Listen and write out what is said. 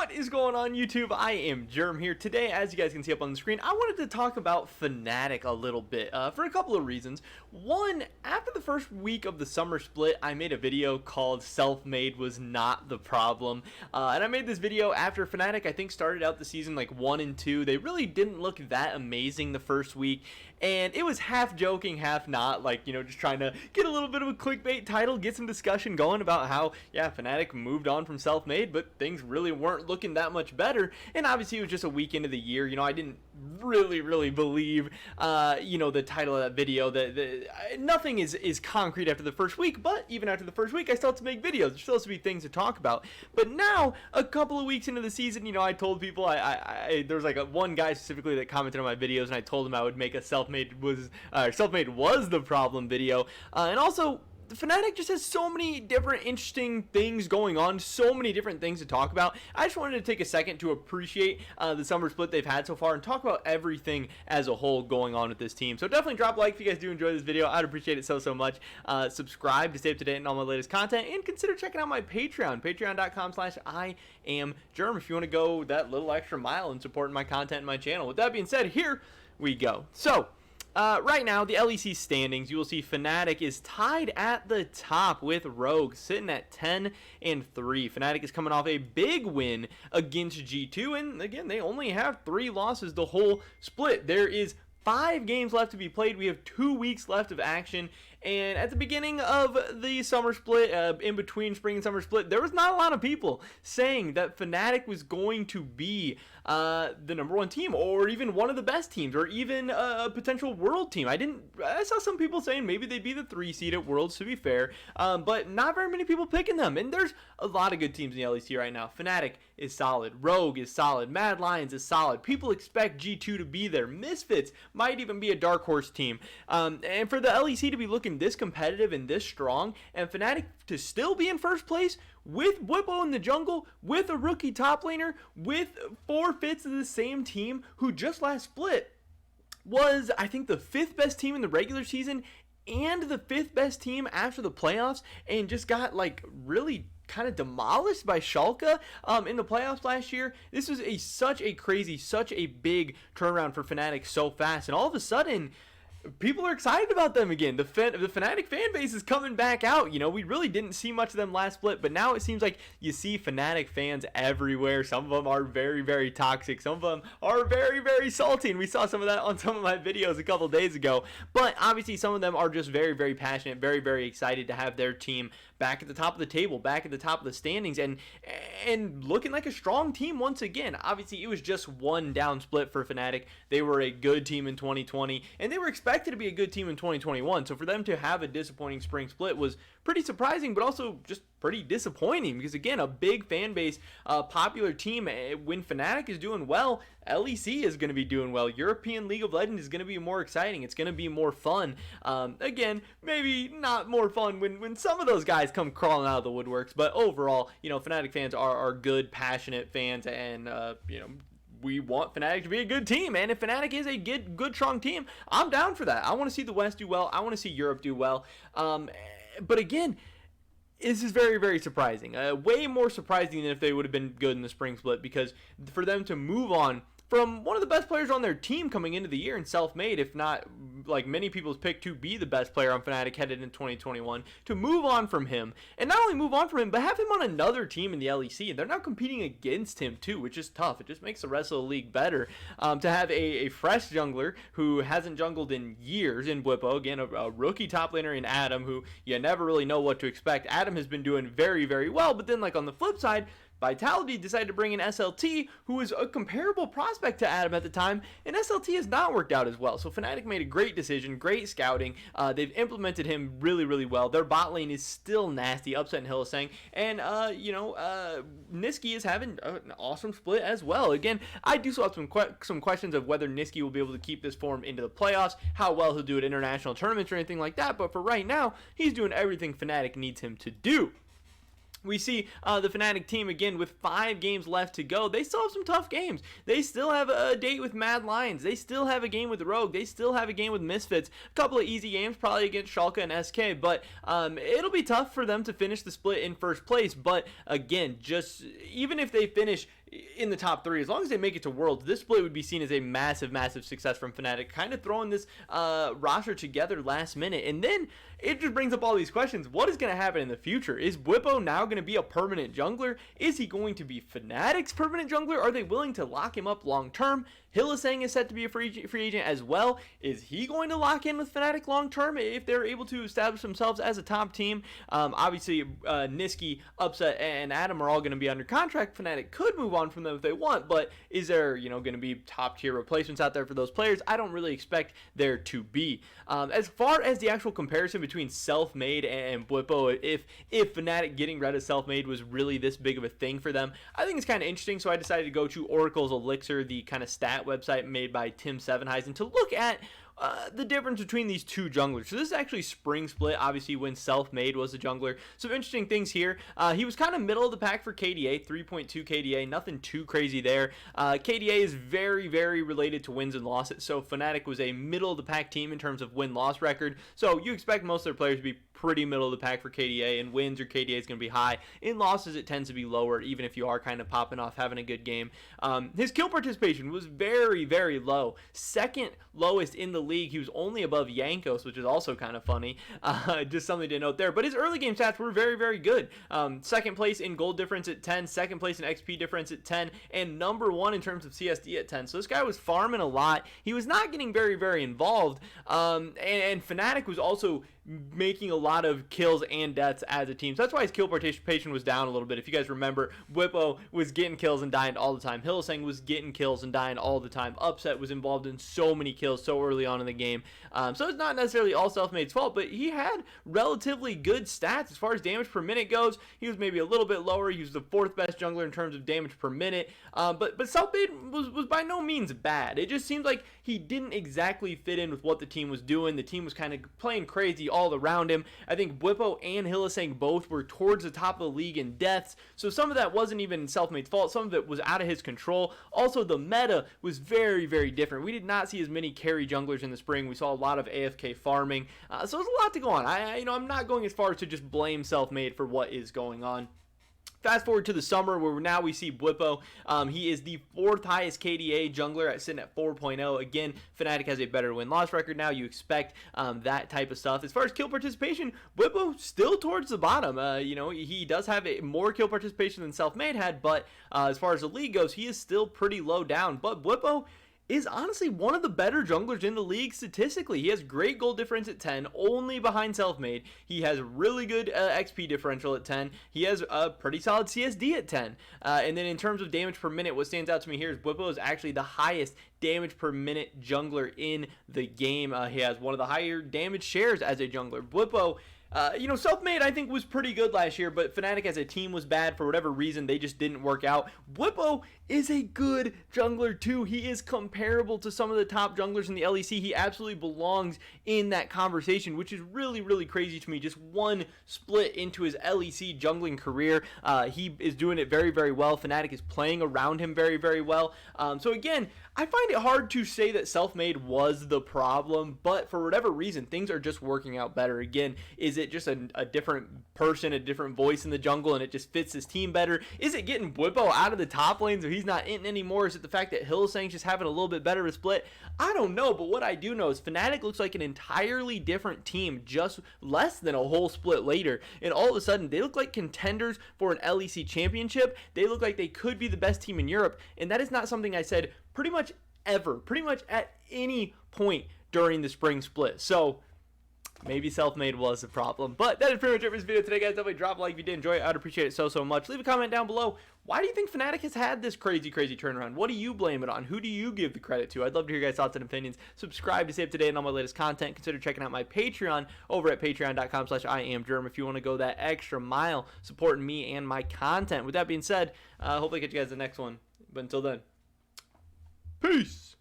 What is going on, YouTube? I am Germ here. Today, as you guys can see up on the screen, I wanted to talk about Fnatic a little bit for a couple of reasons. One, after the first week of the summer split, I made a video called Selfmade Was Not The Problem. And I made this video after Fnatic, I think, started out the season like 1 and 2. They really didn't look that amazing the first week. And it was half joking, half not, like, you know, just trying to get a little bit of a clickbait title, get some discussion going about how, yeah, Fnatic moved on from Selfmade, but things really weren't looking that much better. And obviously it was just a week into the year. You know, I didn't really believe, you know, the title of that video. Nothing is concrete after the first week, but even after the first week, I still have to make videos. There's still has to be things to talk about. But now, a couple of weeks into the season, you know, I told people, there was like one guy specifically that commented on my videos, and I told him I would make a Selfmade was the problem video. And also, Fnatic just has so many different interesting things going on, so many different things to talk about. I just wanted to take a second to appreciate the summer split they've had so far and talk about everything as a whole going on with this team. So definitely drop a like if you guys do enjoy this video. I'd appreciate it so much. Subscribe to stay up to date on all my latest content, and consider checking out my Patreon, patreon.com/IamGerm, if you want to go that little extra mile in supporting my content and my channel. With that being said, here we go. So, right now, the LEC standings, you will see Fnatic is tied at the top with Rogue, sitting at 10-3. Fnatic is coming off a big win against G2, and again, they only have 3 losses the whole split. There is 5 games left to be played. We have 2 weeks left of action. And at the beginning of the summer split, in between spring and summer split, there was not a lot of people saying that Fnatic was going to be the #1 team, or even one of the best teams, or even a potential world team. I saw some people saying maybe they'd be the 3 seed at Worlds, to be fair, but not very many people picking them. And there's a lot of good teams in the LEC right now. Fnatic is solid. Rogue is solid. Mad Lions is solid. People expect G2 to be there. Misfits might even be a dark horse team. And for the LEC to be looking this competitive and this strong, and Fnatic to still be in first place with Bwipo in the jungle, with a rookie top laner, with 4/5 of the same team who just last split was, I think, the 5th best team in the regular season and the 5th best team after the playoffs, and just got like really kind of demolished by Schalke in the playoffs last year. This was such a big turnaround for Fnatic so fast, and all of a sudden people are excited about them again. The Fnatic fan base is coming back out. You know, we really didn't see much of them last split, but now it seems like you see Fnatic fans everywhere. Some of them are very toxic. Some of them are very salty, and we saw some of that on some of my videos a couple days ago. But obviously some of them are just very passionate, very excited to have their team back at the top of the table, back at the top of the standings, and looking like a strong team once again. Obviously, it was just one down split for Fnatic. They were a good team in 2020, and they were expected to be a good team in 2021. So for them to have a disappointing spring split was pretty surprising, but also just pretty disappointing, because again, a big fan base, popular team. When Fnatic is doing well, LEC is going to be doing well. European League of Legends is going to be more exciting. It's going to be more fun. Again, maybe not more fun when some of those guys come crawling out of the woodworks, but overall, you know, Fnatic fans are good, passionate fans, and you know, we want Fnatic to be a good team, and if Fnatic is a good strong team, I'm down for that. I want to see the West do well. I want to see Europe do well. But again, this is very surprising. Way more surprising than if they would have been good in the spring split, because for them to move on from one of the best players on their team coming into the year in Selfmade, if not like many people's pick to be the best player on Fnatic headed in 2021, to move on from him, and not only move on from him, but have him on another team in the LEC, and they're now competing against him too, which is tough. It just makes the rest of the league better. To have a fresh jungler who hasn't jungled in years in Bwipo, again, a rookie top laner in Adam, who you never really know what to expect. Adam has been doing very well, but then like on the flip side, Vitality decided to bring in SLT, who was a comparable prospect to Adam at the time, and SLT has not worked out as well. So Fnatic made a great decision, great scouting. They've implemented him really well. Their bot lane is still nasty, Upset and Hylissang, and you know, Niski is having an awesome split as well. Again, I do still have some questions of whether Niski will be able to keep this form into the playoffs, how well he'll do at international tournaments or anything like that, but for right now, he's doing everything Fnatic needs him to do. We see the Fnatic team, again, with 5 games left to go. They still have some tough games. They still have a date with Mad Lions. They still have a game with Rogue. They still have a game with Misfits. A couple of easy games, probably against Schalke and SK, but it'll be tough for them to finish the split in first place. But again, just even if they finish in the top 3. As long as they make it to Worlds, this split would be seen as a massive, massive success from Fnatic, kind of throwing this roster together last minute. And then it just brings up all these questions. What is going to happen in the future? Is Bwipo now going to be a permanent jungler? Is he going to be Fnatic's permanent jungler? Are they willing to lock him up long term? Hylissang is set to be a free agent as well. Is he going to lock in with Fnatic long term if they're able to establish themselves as a top team? Obviously, Niski, Upset, and Adam are all going to be under contract. Fnatic could move on from them if they want, but is there, going to be top tier replacements out there for those players? I don't really expect there to be. As far as the actual comparison between Selfmade and Bwipo, if Fnatic getting rid of Selfmade was really this big of a thing for them, I think it's kind of interesting. So I decided to go to Oracle's Elixir, the kind of stat website made by Tim Sevenheisen, to look at the difference between these two junglers. So this is actually spring split, obviously, when Selfmade was the jungler. Some interesting things here. He was kind of middle of the pack for KDA, 3.2 KDA, nothing too crazy there. KDA is very, very related to wins and losses, so Fnatic was a middle of the pack team in terms of win-loss record, so you expect most of their players to be pretty middle of the pack for KDA. In wins, your KDA is going to be high. In losses, it tends to be lower, even if you are kind of popping off, having a good game. His kill participation was very, very low. Second lowest in the league. He was only above Yankos, which is also kind of funny. Just something to note there. But his early game stats were very, very good. Second place in gold difference at 10, second place in XP difference at 10, and number 1 in terms of CSD at 10. So this guy was farming a lot. He was not getting very, very involved. And Fnatic was also making a lot of kills and deaths as a team. So that's why his kill participation was down a little bit. If you guys remember, Bwipo was getting kills and dying all the time. Hylissang was getting kills and dying all the time. Upset was involved in so many kills so early on in the game. So it's not necessarily all Selfmade's fault, but he had relatively good stats as far as damage per minute goes. He was maybe a little bit lower. He was the 4th best jungler in terms of damage per minute. But Selfmade was by no means bad. It just seemed like he didn't exactly fit in with what the team was doing. The team was kind of playing crazy all around him. I think Bwipo and Hylissang both were towards the top of the league in deaths, so some of that wasn't even Selfmade's fault. Some of it was out of his control. Also, the meta was very, very different. We did not see as many carry junglers in the spring. We saw a lot of AFK farming, so there's a lot to go on. I'm not going as far as to just blame Selfmade for what is going on. Fast forward to the summer, where now we see Bwipo. He is the 4th highest KDA jungler, sitting at 4.0. Again, Fnatic has a better win-loss record now. You expect that type of stuff. As far as kill participation, Bwipo still towards the bottom. He does have more kill participation than Selfmade had, but as far as the league goes, he is still pretty low down. But Bwipo is honestly one of the better junglers in the league statistically. He has great gold difference at 10, only behind Selfmade. He has really good XP differential at 10. He has a pretty solid CSD at 10. And then in terms of damage per minute, what stands out to me here is Bwipo is actually the highest damage per minute jungler in the game. He has one of the higher damage shares as a jungler. Bwipo, Selfmade I think was pretty good last year, but Fnatic as a team was bad for whatever reason. They just didn't work out. Bwipo is a good jungler too. He is comparable to some of the top junglers in the LEC. He absolutely belongs in that conversation, which is really, really crazy to me. Just one split into his LEC jungling career. He is doing it very, very well. Fnatic is playing around him very, very well. So again, I find it hard to say that Selfmade was the problem, but for whatever reason, things are just working out better. Again, is it just a different person, a different voice in the jungle, and it just fits his team better? Is it getting Bwipo out of the top lane so he's not in anymore? Is it the fact that Hylissang's just having a little bit better of a split? I don't know, but what I do know is Fnatic looks like an entirely different team just less than a whole split later, and all of a sudden they look like contenders for an LEC championship. They look like they could be the best team in Europe, and that is not something I said pretty much ever, pretty much at any point during the spring split. So maybe Selfmade was the problem. But that is pretty much it for this video today, guys. Definitely drop a like if you did enjoy it. I'd appreciate it so much. Leave a comment down below. Why do you think Fnatic has had this crazy turnaround? What do you blame it on? Who do you give the credit to? I'd love to hear your guys' thoughts and opinions. Subscribe to stay up to date on all my latest content. Consider checking out my Patreon over at patreon.com/IamJerm if you want to go that extra mile supporting me and my content. With that being said, hopefully I catch you guys in the next one. But until then, peace!